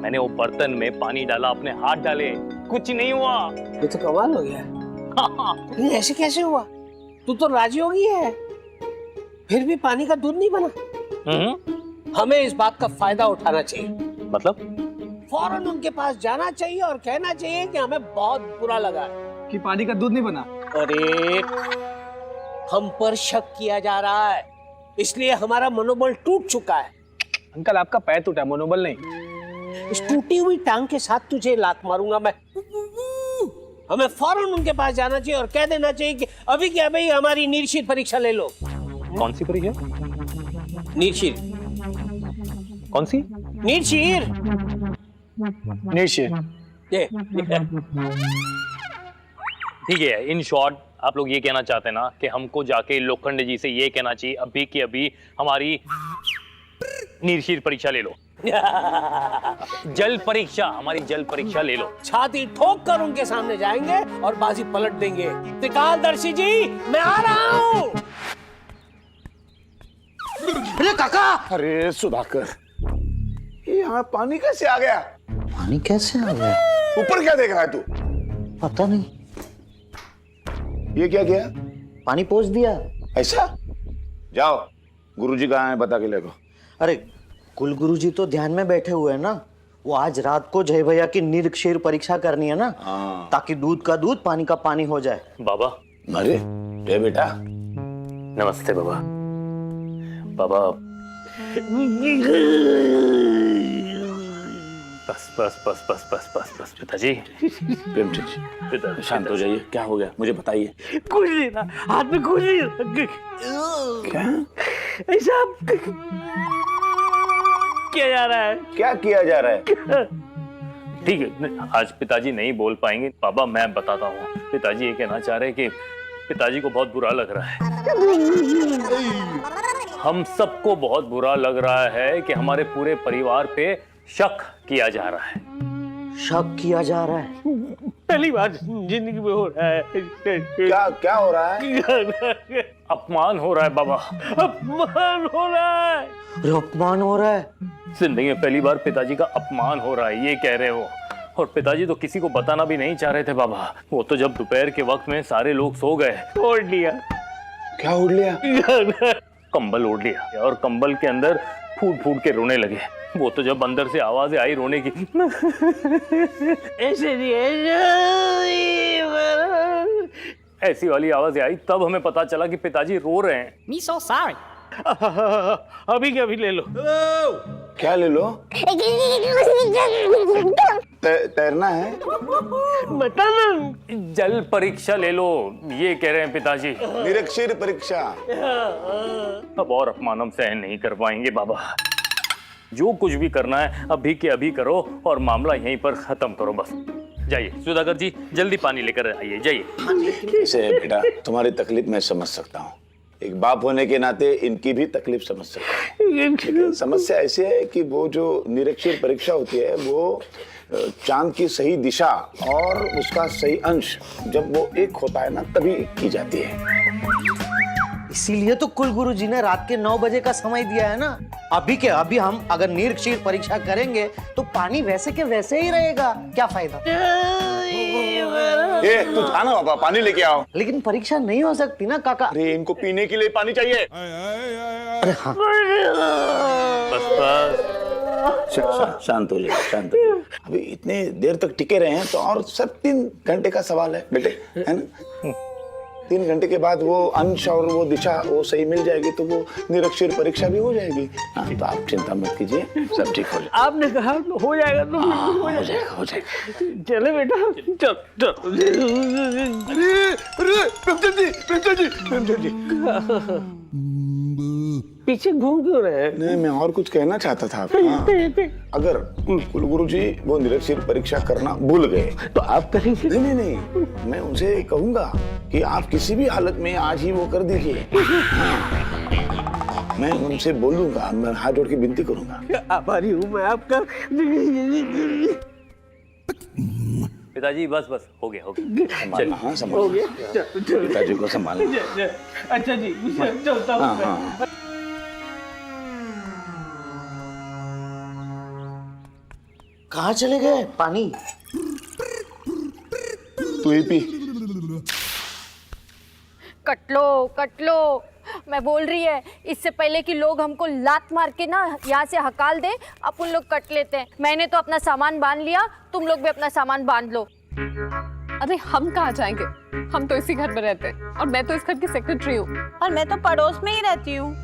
मैंने वो बर्तन में पानी डाला, अपने हाथ डाले, कुछ नहीं हुआ। ये तो कमाल हो गया। ये ऐसे कैसे हुआ? तू तो राजयोगी है, फिर भी पानी का दूध नहीं बना। हमें इस बात का फायदा उठाना चाहिए। मतलब? फौरन उनके पास जाना चाहिए और कहना चाहिए कि हमें बहुत बुरा लगा है कि पानी का दूध नहीं बना। अरे हम पर शक किया जा रहा है, इसलिए हमारा मनोबल टूट चुका है। अंकल आपका पैर टूटा, मनोबल नहीं। इस टूटी हुई टांग के साथ तुझे लात मारूंगा मैं। हमें फौरन उनके पास जाना चाहिए और कह देना चाहिए कि अभी क्या भाई हमारी नीरशीर परीक्षा ले लो। कौन सी परीक्षा? नीरशीर। कौन सी? नीरशीर। नीरशीर। ठीक है, इन शॉर्ट आप लोग ये कहना चाहते हैं ना कि हमको जाके लोखंडे जी से ये कहना चाहिए अभी की अभी हमारी नीरशीर परीक्षा ले लो। जल परीक्षा, हमारी जल परीक्षा ले लो। छाती ठोक कर उनके सामने जाएंगे और बाजी पलट देंगे। त्रिकालदर्शी जी, मैं आ रहा हूँ। अरे काका! अरे सुधाकर, ये यहाँ पानी कैसे आ गया? पानी कैसे आ गया? ऊपर क्या देख रहा है तू? पता नहीं। ये क्या किया? पानी पोंछ दिया। ऐसा? जाओ, गुरुजी कहाँ है बता के लेको। अरे कुल गुरुजी तो ध्यान में बैठे हुए हैं ना। वो आज रात को जय भैया की नीरक्षीर परीक्षा करनी है ना, ताकि दूध का दूध पानी का पानी हो जाए। बाबा। अरे जय बेटा। नमस्ते बाबा। बाबा बस बस बस बस बस बस बस पिताजी। प्रेमचंद जी, पिता शांत हो जाइए। क्या हो गया मुझे बताइए। कुछ नहीं ना, हाथ में कुछ नहीं। क्या ऐसा किया जा रहा है? क्या किया जा रहा है? ठीक है, आज पिताजी नहीं बोल पाएंगे। बाबा मैं बताता हूँ। पिताजी ये कहना चाह रहे हैं कि पिताजी को बहुत बुरा लग रहा है। हम सबको बहुत बुरा लग रहा है कि हमारे पूरे परिवार पे शक किया जा रहा है। शक किया जा रहा है? पहली बार जिंदगी में हो रहा है। क्या क्या हो रहा है? अपमान हो रहा है बाबा। अपमान हो रहा है। अरे अपमान हो रहा है? जिंदगी में पहली बार पिताजी का अपमान हो रहा है, ये कह रहे हो। और पिताजी तो किसी को बताना भी नहीं चाह रहे थे बाबा। वो तो जब दोपहर के वक्त में सारे लोग सो गए, ओढ़ लिया। क्या ओढ़ लिया? कंबल ओढ़ लिया और कंबल के अंदर फूट फूट के रोने लगे। वो तो जब अंदर से आवाजें आई रोने की, ऐसे नहीं, ऐसी वाली आवाजें आई, तब हमें पता चला कि पिताजी रो रहे हैं। मी सो सॉरी। अभी के अभी ले लो। क्या ले लो? तैरना है? बताना। जल परीक्षा ले लो, ये कह रहे हैं पिताजी। निरक्षीर परीक्षा। अब और अपमान हम सहन नहीं कर पाएंगे बाबा। जो कुछ भी करना है अभी के अभी करो और मामला यहीं पर खत्म करो बस। जाइए सुधाकर जी, जल्दी पानी लेकर आइए, जाइए। कैसे है बेटा, तुम्हारी तकलीफ मैं समझ सकता हूँ। एक बाप होने के नाते इनकी भी तकलीफ समझ सकता हूँ। लेकिन समस्या ऐसी है कि वो जो निरक्षीर परीक्षा होती है वो चांद की सही दिशा और उसका सही अंश जब वो एक होता है ना, तभी की जाती है। इसीलिए तो कुल गुरु जी ने रात के 9 बजे का समय दिया है ना। अभी के अभी हम अगर नीरक्षीर परीक्षा करेंगे तो पानी वैसे के वैसे ही रहेगा, क्या फायदा? तू था ना बाबा, पानी लेके आओ। लेकिन परीक्षा नहीं हो सकती ना काका। अरे इनको पीने के लिए पानी चाहिए। अरे हाँ। बस बस शांत हो जाए, शांत हो जाए। अभी इतने देर तक टिके रहे हैं तो और सब 3 घंटे का सवाल है बेटे, है ना? 3 घंटे के बाद वो अंश और वो दिशा वो सही मिल जाएगी तो वो निरक्षीर परीक्षा भी हो जाएगी। हाँ, तो आप चिंता मत कीजिए, सब ठीक हो जाएगा। आपने कहा तो हो जाएगा तो हो जाएगा, हो जाएगा। चले बेटा, चल। प्रेमचंद जी। पीछे घूम क्यों रहे हैं? नहीं, मैं और कुछ कहना चाहता था। अगर कुलगुरु जी वो निरक्षीर परीक्षा करना भूल गए तो आप करेंगे? नहीं, मैं उनसे कहूंगा कि आप किसी भी हालत में आज ही वो कर दीजिए। मैं उनसे बोलूंगा, मैं हाथ जोड़ के विनती करूंगा। आभारी हूँ मैं आपका। पिताजी बस बस हो गया संभालना, हाँ हो संभालना, गया। पिताजी को संभालना। अच्छा जी, चलता हूँ मैं। कहाँ चले गए पानी? तू ही पी। कट लो, मैं बोल रही है इससे पहले कि लोग हमको लात मार के ना यहाँ से हकाल दे, अपन लोग कट लेते हैं। मैंने तो अपना सामान बांध लिया, तुम लोग भी अपना सामान बांध लो। अरे हम कहाँ जाएंगे, हम तो इसी घर में रहते हैं और मैं तो इस घर की सेक्रेटरी हूँ। और मैं तो पड़ोस में ही रहती हूँ।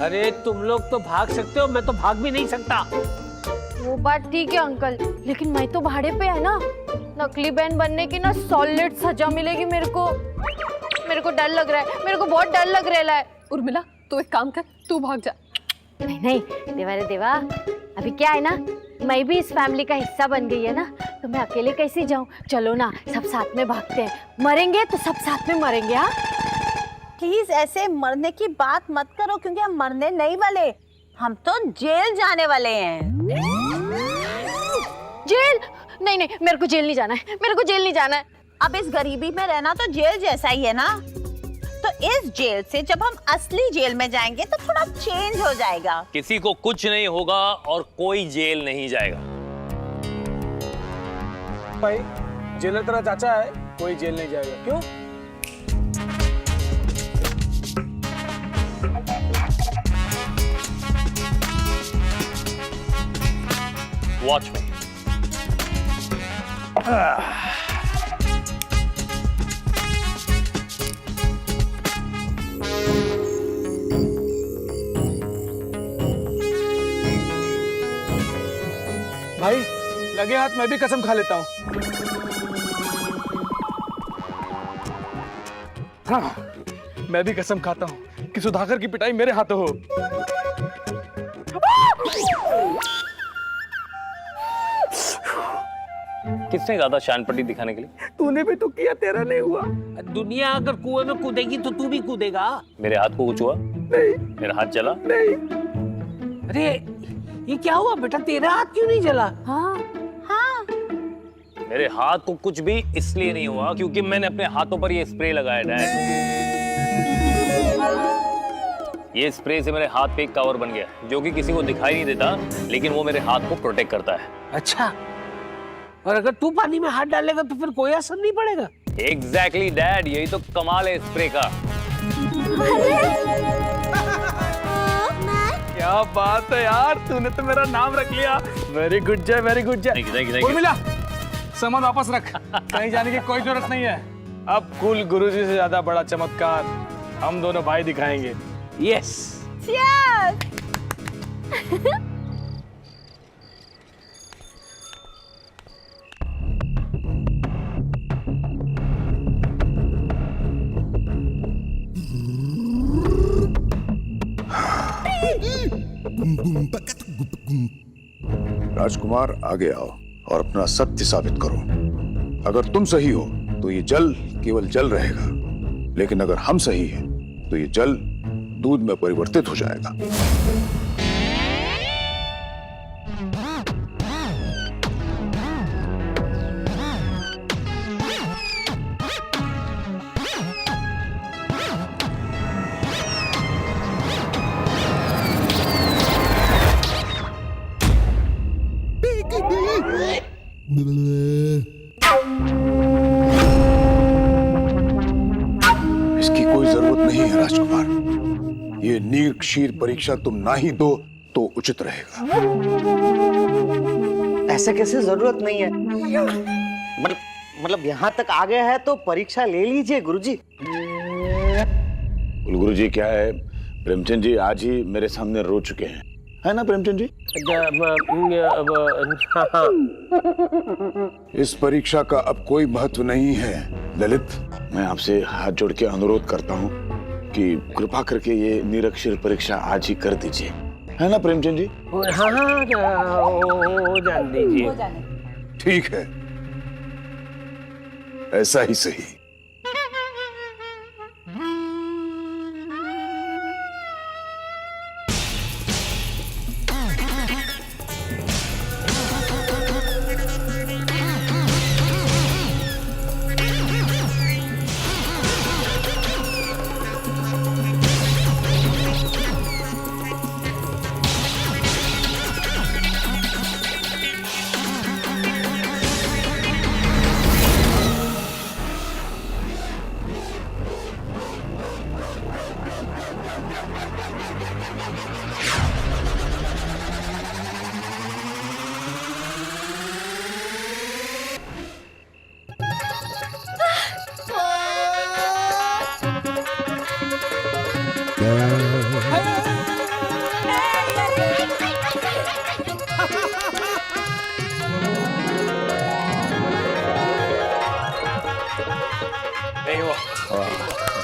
अरे तुम लोग तो भाग सकते हो, मैं तो भाग भी नहीं सकता। वो बात ठीक है अंकल, लेकिन मैं तो भाड़े पे है ना। नकली बहन बनने की ना सॉलिड सजा मिलेगी मेरे को। मेरे को डर लग रहा है, मेरे को बहुत डर लग रहा है। उर्मिला तू एक काम कर, तू भाग जा। नहीं देवा रे देवा, अभी क्या है ना, मैं भी इस फैमिली का हिस्सा बन गई है ना, तो मैं अकेले कैसे जाऊं। चलो ना सब साथ में भागते हैं, मरेंगे तो सब साथ में मरेंगे। हाँ प्लीज ऐसे मरने की बात मत करो, क्योंकि हम मरने नहीं वाले, हम तो जेल जाने वाले हैं। जेल? नहीं, मेरे को जेल नहीं जाना है, मेरे को जेल नहीं जाना है। अब इस गरीबी में रहना तो जेल जैसा ही है ना। तो इस जेल से जब हम असली जेल में जाएंगे तो थोड़ा चेंज हो जाएगा। किसी को कुछ नहीं होगा और कोई जेल नहीं जाएगा। भाई जेलर तेरा चाचा है, कोई जेल नहीं जाएगा। क्यों? वॉच में। भाई लगे हाथ मैं भी कसम खा लेता हूँ। हाँ, मैं भी कसम खाता हूँ कि सुधाकर की पिटाई मेरे हाथों हो। किसने कहा था शानपट्टी दिखाने के लिए? तूने भी तो किया, तेरा नहीं हुआ। दुनिया अगर कुएं में कूदेगी तो तू भी कूदेगा। मेरे हाथ को कुछ हुआ? नहीं मेरा हाथ जला? नहीं। अरे ये क्या हुआ बेटा, तेरा हाथ क्यों नहीं जला? हाँ मेरे हाथ को कुछ भी इसलिए नहीं हुआ क्योंकि मैंने अपने हाथों पर ये स्प्रे लगाया डैड। ये स्प्रे से मेरे हाथ पे एक कवर बन गया जो कि किसी को दिखाई नहीं देता, लेकिन वो मेरे हाथ को प्रोटेक्ट करता है। अच्छा, और अगर तू पानी में हाथ डालेगा तो फिर कोई असर नहीं पड़ेगा? एग्जैक्टली डैड, यही तो कमाल है स्प्रे का। क्या बात है यार, तूने तो मेरा नाम रख लिया। वेरी गुड जय, वेरी गुड जय। Thank you. उर्मिला सामान वापस रख, कहीं जाने की कोई जरूरत नहीं है। अब कुल गुरुजी से ज्यादा बड़ा चमत्कार हम दोनों भाई दिखाएंगे। यस। राजकुमार आगे आओ और अपना सत्य साबित करो। अगर तुम सही हो तो ये जल केवल जल रहेगा, लेकिन अगर हम सही हैं तो ये जल दूध में परिवर्तित हो जाएगा। इसकी कोई जरूरत नहीं है राजकुमार। ये नीर क्षीर परीक्षा तुम ना ही दो तो उचित रहेगा। ऐसे कैसे जरूरत नहीं है? मतलब यहाँ तक आ गया है तो परीक्षा ले लीजिए गुरुजी। गुरुजी क्या है, प्रेमचंद जी आज ही मेरे सामने रो चुके हैं, है ना प्रेमचंद जी? इस परीक्षा का अब कोई महत्व नहीं है ललित। मैं आपसे हाथ जोड़ के अनुरोध करता हूँ कि कृपा करके ये निरक्षर परीक्षा आज ही कर दीजिए, है ना प्रेमचंद जी? हाँ हो जान दीजिए। ठीक है, ऐसा ही सही।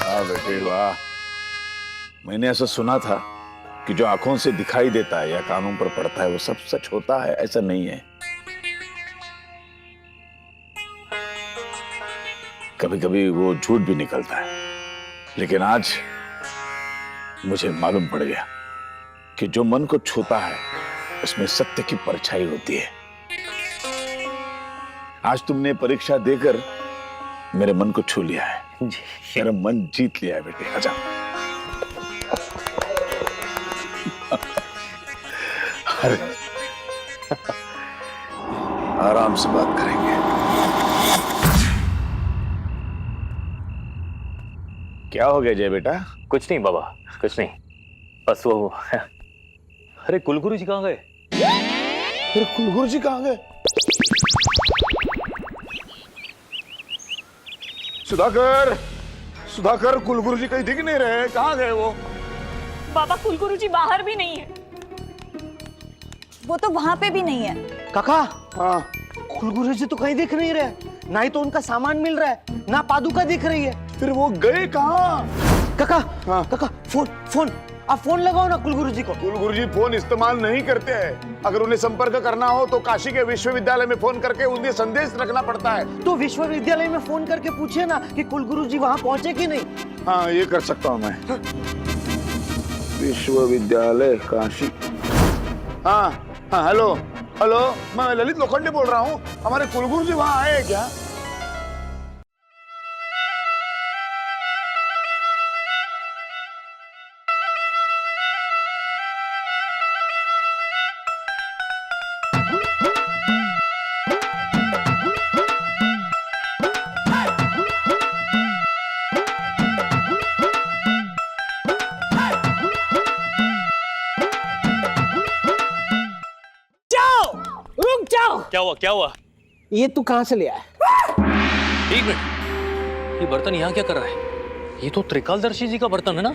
वाह बेटे वाह। मैंने ऐसा सुना था कि जो आंखों से दिखाई देता है या कानों पर पड़ता है वो सब सच होता है, ऐसा नहीं है। कभी कभी वो झूठ भी निकलता है, लेकिन आज मुझे मालूम पड़ गया कि जो मन को छूता है उसमें सत्य की परछाई होती है। आज तुमने परीक्षा देकर मेरे मन को छू लिया है, मेरा मन जीत लिया है बेटे। आजा। अरे आराम से बात करेंगे। क्या हो गया जय बेटा? कुछ नहीं बाबा, कुछ नहीं, बस वो अरे कुलगुरु जी कहाँ गए? फिर कुलगुरु जी कहाँ गए? सुधाकर, सुधाकर, कुलगुरु जी कहीं दिख नहीं रहे, कहाँ गए वो? बाबा कुलगुरु जी बाहर भी नहीं है। वो तो वहाँ पे भी नहीं है। काका, हाँ, कुलगुरु जी तो कहीं दिख नहीं रहे, ना ही तो उनका सामान मिल रहा है, ना पादुका दिख रही है। फिर वो गए कहाँ? काका, हाँ। काका, फोन आप फोन लगाओ ना कुलगुरु जी को। कुलगुरु जी फोन इस्तेमाल नहीं करते हैं। अगर उन्हें संपर्क करना हो तो काशी के विश्वविद्यालय में फोन करके उन्हें संदेश रखना पड़ता है। तो विश्वविद्यालय में फोन करके पूछिए ना कि कुलगुरु जी वहाँ पहुँचे कि नहीं। हाँ, ये कर सकता हूँ मैं। विश्वविद्यालय काशी। हाँ हाँ, हेलो हेलो, मैं ललित लोखंडे बोल रहा हूँ। हमारे कुलगुरु जी वहाँ आए हैं क्या? रुक जाओ। क्या हुआ, क्या हुआ? ये तू कहाँ से ले आया? एक मिनट, ये बर्तन यहाँ क्या कर रहा है? ये तो त्रिकालदर्शी जी का बर्तन है ना?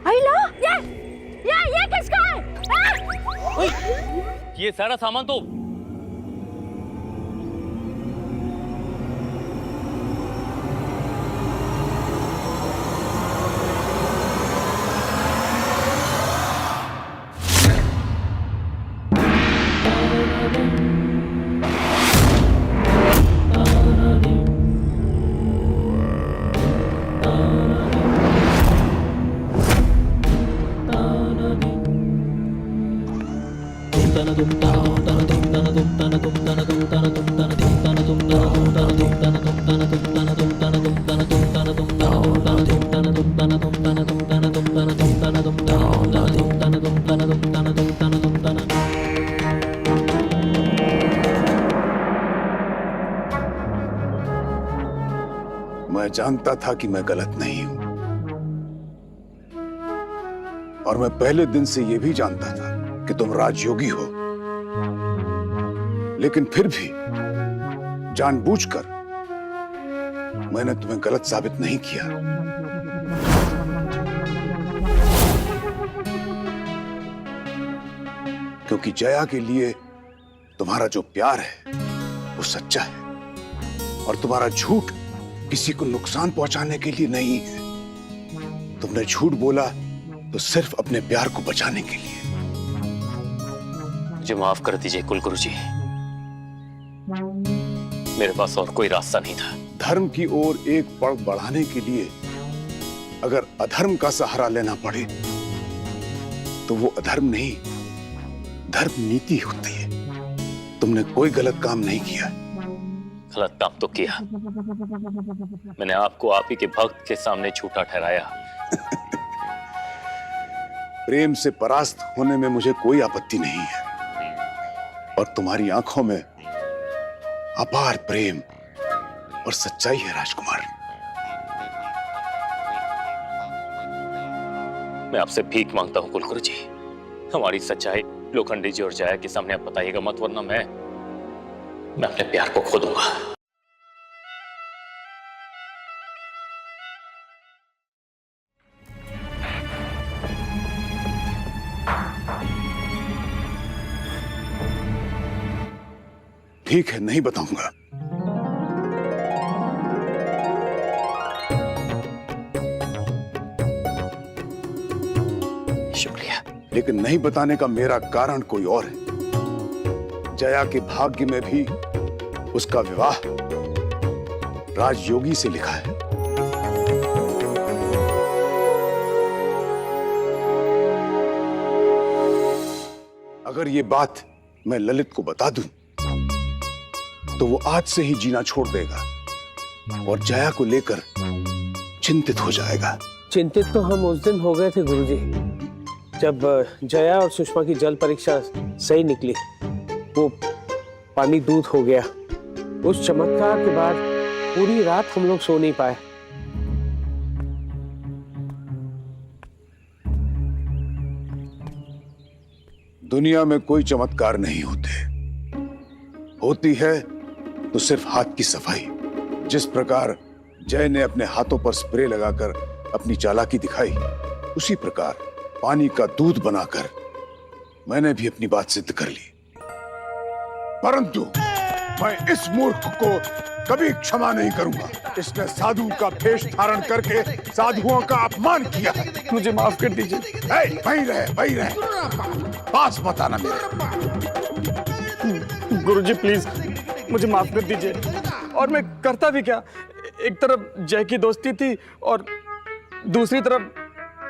आइला, ये किसका है? ये सारा सामान तो मैं जानता था कि मैं गलत नहीं हूं, और मैं पहले दिन से यह भी जानता था कि तुम राजयोगी हो, लेकिन फिर भी जानबूझकर मैंने तुम्हें गलत साबित नहीं किया। क्योंकि जया के लिए तुम्हारा जो प्यार है वो सच्चा है, और तुम्हारा झूठ किसी को नुकसान पहुंचाने के लिए नहीं है। तुमने झूठ बोला तो सिर्फ अपने प्यार को बचाने के लिए। मुझे माफ कर दीजिए कुलगुरु जी, मेरे पास और कोई रास्ता नहीं था। धर्म की ओर एक पड़ बढ़ाने के लिए अगर अधर्म का सहारा लेना पड़े तो वो अधर्म नहीं, धर्म नीति होती है। तुमने कोई गलत काम नहीं किया। गलत काम तो किया, मैंने आपको आप ही के भक्त के सामने झूठा ठहराया। प्रेम से परास्त होने में मुझे कोई आपत्ति नहीं है, और तुम्हारी आंखों में अपार प्रेम और सच्चाई है राजकुमार। मैं आपसे भीख मांगता हूँ कुलगुरु जी, हमारी सच्चाई लोखंडे जी और जया के सामने आप बताइएगा मत, वरना मैं अपने प्यार को खो दूंगा। ठीक है, नहीं बताऊंगा। शुक्रिया। लेकिन नहीं बताने का मेरा कारण कोई और है। जया के भाग्य में भी उसका विवाह राजयोगी से लिखा है। अगर ये बात मैं ललित को बता दूं तो वो आज से ही जीना छोड़ देगा और जया को लेकर चिंतित हो जाएगा। चिंतित तो हम उस दिन हो गए थे गुरुजी, जब जया और सुषमा की जल परीक्षा सही निकली, वो पानी दूध हो गया। उस चमत्कार के बाद पूरी रात हम लोग सो नहीं पाए। दुनिया में कोई चमत्कार नहीं होते, होती है तो सिर्फ हाथ की सफाई। जिस प्रकार जय ने अपने हाथों पर स्प्रे लगाकर अपनी चालाकी दिखाई, उसी प्रकार पानी का दूध बनाकर मैंने भी अपनी बात सिद्ध कर ली। परंतु मैं इस मूर्ख को कभी क्षमा नहीं करूंगा। इसने साधु का भेष धारण करके साधुओं का अपमान किया है। मुझे माफ कर दीजिए। वही रहे, पास मत आना मेरे। गुरुजी प्लीज मुझे माफ कर दीजिए। और मैं करता भी क्या, एक तरफ जय की दोस्ती थी और दूसरी तरफ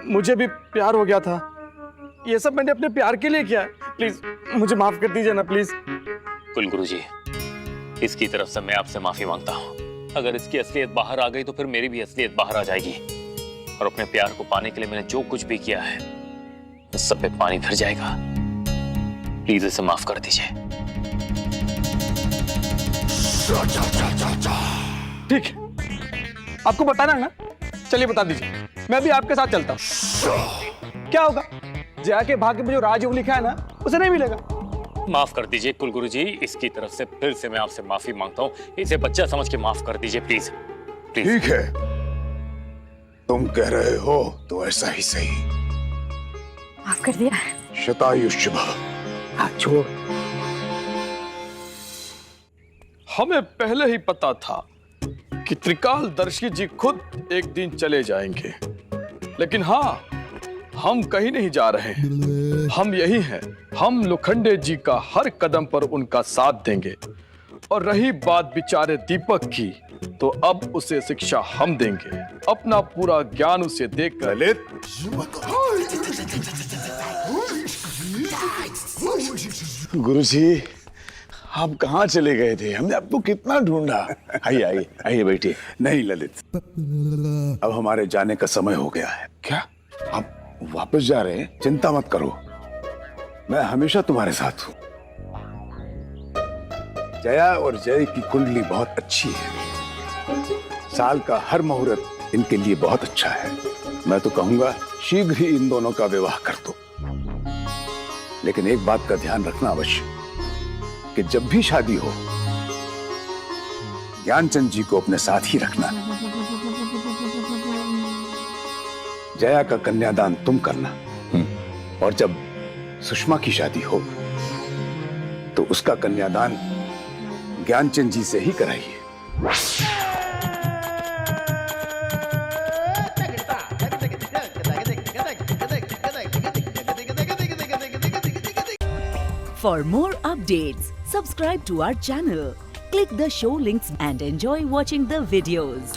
मुझे भी प्यार हो गया था। ये सब मैंने अपने प्यार के लिए किया। प्लीज मुझे माफ कर दीजिए ना, प्लीज। कुलगुरु जी, इसकी तरफ से मैं आपसे माफी मांगता हूँ। अगर इसकी असलियत बाहर आ गई तो फिर मेरी भी असलियत बाहर आ जाएगी, और अपने प्यार को पाने के लिए मैंने जो कुछ भी किया है उस सब पे पानी फिर जाएगा। प्लीज इसे माफ कर दीजिए। ठीक है, आपको बताना है ना, चलिए बता दीजिए। मैं भी आपके साथ चलता हूँ। क्या होगा, जया के भाग्य में जो राजयोग लिखा है ना, उसे नहीं मिलेगा। माफ कर दीजिए कुलगुरु जी, इसकी तरफ से फिर से मैं आपसे माफी मांगता हूँ। इसे बच्चा समझ के माफ कर दीजिए प्लीज, प्लीज। ठीक है, तुम कह रहे हो तो ऐसा ही सही। माफ कर दिया। शतायुष्यभव। हाथ छोड़। हमें पहले ही पता था कि त्रिकालदर्शी जी खुद एक दिन चले जाएंगे, लेकिन हाँ, हम कहीं नहीं जा रहे हैं। हम यही हैं। हम लोखंडे जी का हर कदम पर उनका साथ देंगे। और रही बात बेचारे दीपक की, तो अब उसे शिक्षा हम देंगे। अपना पूरा ज्ञान उसे देकर। ललित, गुरुजी, आप कहाँ चले गए थे? हमने आपको कितना ढूंढा। आइए आइए आइए, बैठिए। नहीं ललित, अब हमारे जाने का समय हो गया है। क्या आप वापस जा रहे हैं? चिंता मत करो, मैं हमेशा तुम्हारे साथ हूं। जया और जय की कुंडली बहुत अच्छी है। साल का हर मुहूर्त इनके लिए बहुत अच्छा है। मैं तो कहूंगा शीघ्र ही इन दोनों का विवाह कर दो। लेकिन एक बात का ध्यान रखना अवश्य, कि जब भी शादी हो ज्ञानचंद जी को अपने साथ ही रखना। जया का कन्यादान तुम करना, और जब सुषमा की शादी हो तो उसका कन्यादान ज्ञानचंद जी से ही कराइए। For more updates, subscribe to our channel, click the show links and enjoy watching the videos.